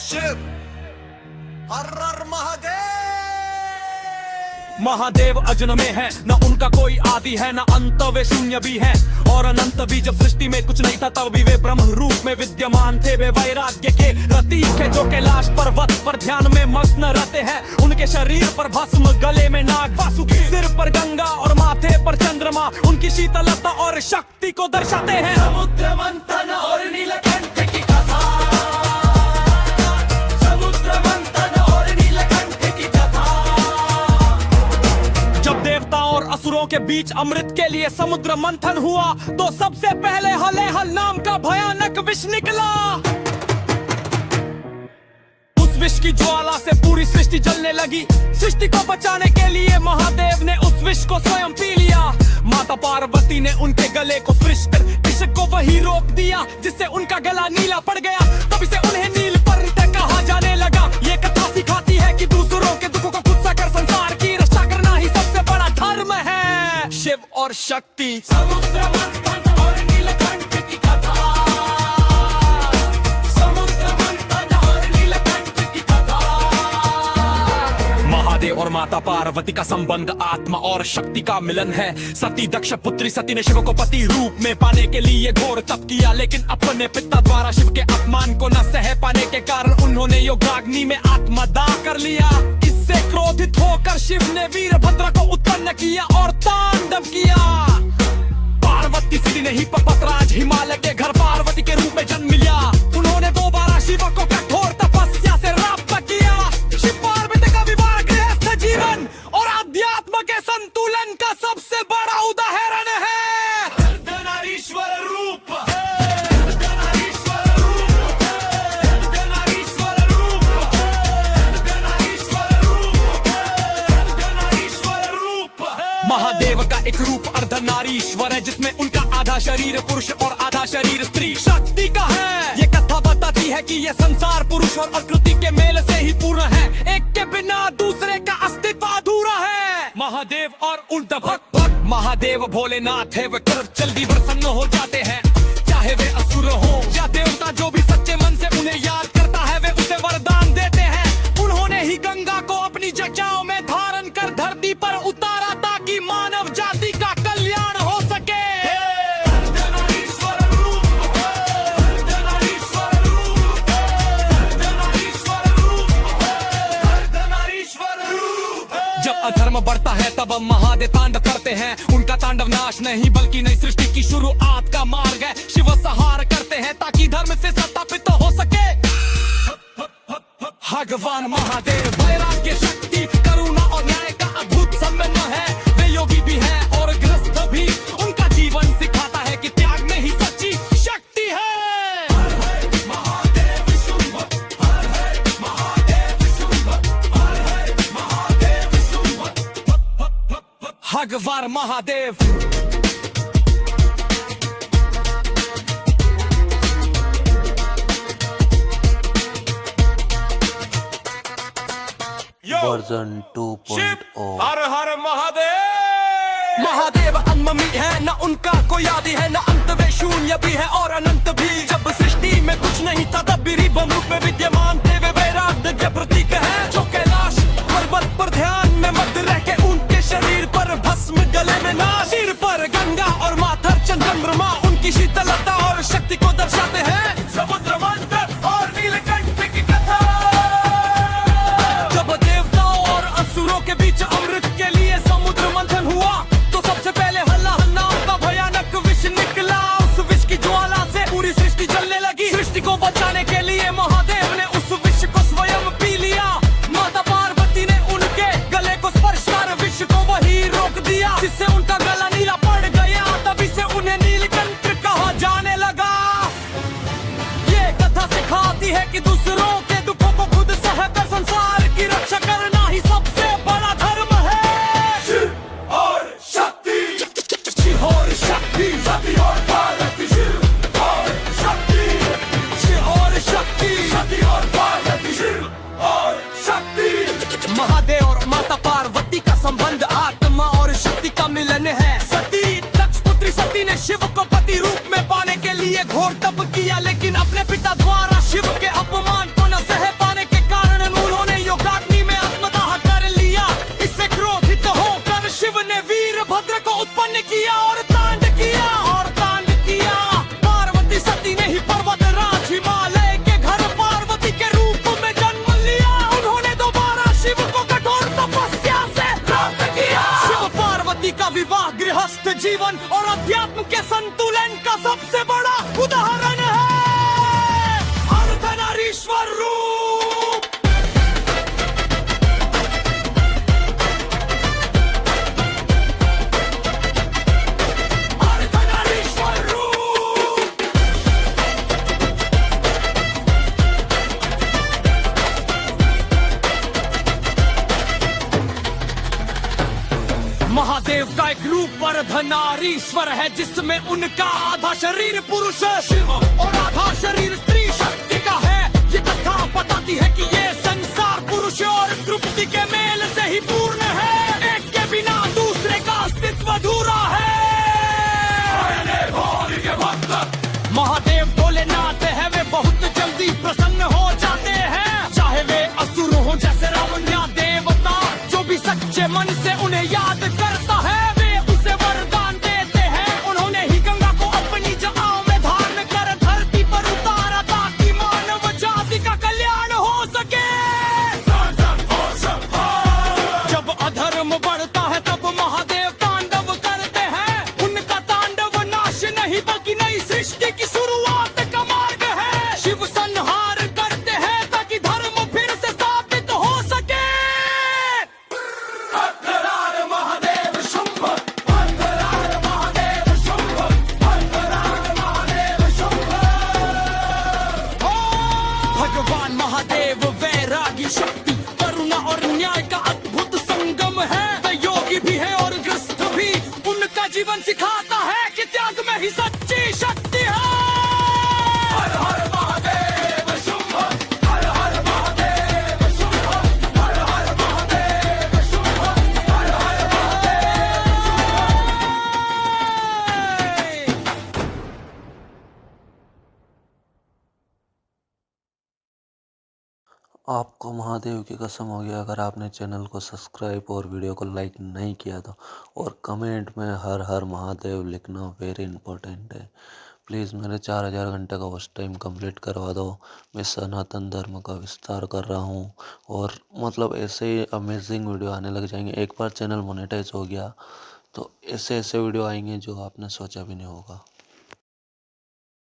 शिव हर हर महादेव। महादेव अजन में है, न उनका कोई आदि है, न अंत वे शून्य भी है और अनंत भी। जब सृष्टि में कुछ नहीं था तब भी वे ब्रह्म रूप में विद्यमान थे। वे वैराग्य के प्रतीक है जो कैलाश पर्वत पर ध्यान में मग्न रहते हैं। उनके शरीर पर भस्म, गले में नाग वासुकी, सिर पर गंगा और माथे पर चंद्रमा उनकी शीतलता और शक्ति को दर्शाते हैं। समुद्र मंथन और नीलकंठ की कथा, समुद्र मंथन और नीलकंठ की कथा। जब देवताओं और असुरों के बीच अमृत के लिए समुद्र मंथन हुआ तो सबसे पहले हलेहल नाम का भयानक विष निकला। उस विष की ज्वाला से पूरी सृष्टि जलने लगी। सृष्टि को बचाने के लिए महादेव ने उस विष को स्वयं पी लिया। माता पार्वती ने उनके गले को स्पर्श कर विष को वही रोक दिया जिससे उनका गला नीला पड़ गया। तभी से उन्हें नीलकंठ कहा जाने लगा। ये कथा सिखाती है कि दूसरों के दुखों को खुद सहकर संसार की रक्षा करना ही सबसे बड़ा धर्म है। शिव और शक्ति, समुद्र मंथन और नीलकंठ की कथा, समुद्र मंथन और नीलकंठ की कथा। महादेव और माता पार्वती का संबंध आत्मा और शक्ति का मिलन है। सती दक्ष पुत्री सती ने शिव को पति रूप में पाने के लिए घोर तप किया, लेकिन अपने पिता द्वारा शिव के अपमान को न सह पाने के कारण उन्होंने योगाग्नि में आत्मदाह कर लिया। इससे क्रोधित होकर शिव ने वीरभद्र को उत्पन्न किया और तांडव किया। पार्वती सती ने ही पर्वतराज हिमालय के घर पार्वती के रूप में जन्म लिया। उन्होंने दोबारा शिव को कठोर तपस्या से प्राप्त किया। शिव पार्वती का विवाह गृहस्थ जीवन और अध्यात्म के संतुलन का सबसे बड़ा उदाहरण है। अर्धनारीश्वर रूप, अर्धनारीश्वर रूप, अर्धनारीश्वर रूप, अर्धनारीश्वर रूप, अर्धनारीश्वर रूप। महादेव का एक रूप अर्धनारीश्वर है जिसमें उनका आधा शरीर पुरुष और आधा शरीर स्त्री शक्ति का है। ये कथा बताती है कि ये संसार पुरुष और प्रकृति के मेल से ही पूर्ण है। एक के बिना दूसरे का अस्तित्व अधूरा है। महादेव और उल्टा भक्त भक्त महादेव भोलेनाथ है। वे तुरंत जल्दी प्रसन्न हो जाते हैं, चाहे वे असुर हो या देवता। जो भी सच्चे मन से उन्हें याद करता है वे उसे वरदान देते हैं। उन्होंने ही गंगा को अपनी जटाओं में धारण कर धरती पर उतारा ताकि मानव जाति का कल्याण हो सके। अर्धनारीश्वर रूप, अर्धनारीश्वर रूप, अर्धनारीश्वर रूप, अर्धनारीश्वर रूप। जब अधर्म बढ़ता है तब महादेव तांडव करते हैं। उनका तांडव नाश नहीं बल्कि नई सृष्टि की शुरुआत का मार्ग है। शिव संहार करते हैं ताकि धर्म से स्थापित हो सके। भगवान महादेव वैराग्य, शक्ति, करुणा और न्याय का अद्भुत सम्मेलन है। वे योगी भी हैं और गृहस्थ भी। उनका जीवन सिखाता है कि त्याग में ही सच्ची शक्ति है। हर हर महादेव शुंभ, हर हर महादेव शुंभ, हर हर महादेव शुंभ। भगवान महादेव वर्जन 2.0। हर हर महादेव। महादेव अनममी है, न उनका कोई आदि है, न अंत वे शून्य भी है और अनंत भी। जब सृष्टि में कुछ नहीं था तब भी ब्रह्म रूप में विद्यमान थे। वे वैराग्य के प्रतीक है जो कैलाश पर्वत पर ध्यान में मग्न रह के उनके शरीर पर भस्म, गले में नाग, सिर पर गंगा और माथा चंद्रमा उनकी शीतलता और शक्ति को दर्शाते हैं। समुद्र मंथन और नीलकंठ की कथा, जब देवताओं और असुरों के बीच अमृत के लिए समुद्र मंथन हुआ तो सबसे पहले हलाहल नाम का भयानक विष निकला। उस विष की ज्वाला से पूरी सृष्टि जलने लगी। सृष्टि को बचाने के लिए महादेव ने उस विष को स्वयं पी लिया। माता पार्वती ने उनके गले को स्पर्श कर विष को वही रोक दिया जिससे उनका गला नीला पड़ गया। तभी से उन्हें नीलकंठ कहा जाने लगा। ये कथा सिखाती है कि दूसरों के दुखों को खुद सहकर संसार की रक्षा करना ही सबसे बड़ा धर्म है। शिव और शक्ति, शिव और शक्ति, सती और पार्वती। शिव और शक्ति, शिव और शक्ति, सती और पार्वती। शिव और शक्ति। महादेव और माता पार्वती का संबंध आत्मा और शक्ति का मिलन है। सती दक्ष पुत्री सती ने शिव को पति रूप में पाने के लिए घोर तप किया, लेकिन अपने पिता द्वारा शिव के अपमान को न सह शिव का एक रूप अर्धनारीश्वर है जिसमें उनका आधा शरीर पुरुष शिव और आधा शरीर स्त्री शक्ति का है। ये कथा बताती है कि ये संसार पुरुष और तृप्ति के मेल से ही पूर्ण है। एक के बिना दूसरे का अस्तित्व अधूरा है। महादेव भोलेनाथ है, वे बहुत जल्दी प्रसन्न हो जाते हैं। चाहे वे असुर हो जैसे रावण या देवता, जो भी सच्चे मन से उन्हें याद करता है वे उसे वरदान देते हैं। उन्होंने ही गंगा को अपनी जटाओं में धारण कर धरती पर उतारा ताकि मानव जाति का कल्याण हो सके। जब अधर्म बढ़ता है तब महादेव तांडव करते हैं। उनका तांडव नाश नहीं बल्कि नई सृष्टि की शुरुआत का मार्ग है। शिव संहार करते हैं ताकि धर्म फिर से स्थापित हो सके। महादेव शुंभ, महादेव शुंभ, महादेव शुंभ। भगवान महादेव वैरागी शक्ति, करुणा और न्याय का अद्भुत संगम है। वे योगी भी है और ग्रस्त भी। उनका जीवन सिखाता है कि त्याग में ही सच्ची शक्ति है। हर हर महादेव शुंभ, हर हर महादेव शुंभ, हर हर महादेव शुंभ, हर हर आपको महादेव की कसम होगी अगर आपने चैनल को सब्सक्राइब और वीडियो को लाइक नहीं किया तो, और कमेंट में हर हर महादेव लिखना वेरी इंपॉर्टेंट है। प्लीज़ मेरे 4000 घंटे का वॉच टाइम कंप्लीट करवा दो। मैं सनातन धर्म का विस्तार कर रहा हूँ और मतलब ऐसे ही अमेजिंग वीडियो आने लग जाएंगे। एक बार चैनल मोनेटाइज हो गया तो ऐसे ऐसे वीडियो आएंगे जो आपने सोचा भी नहीं होगा।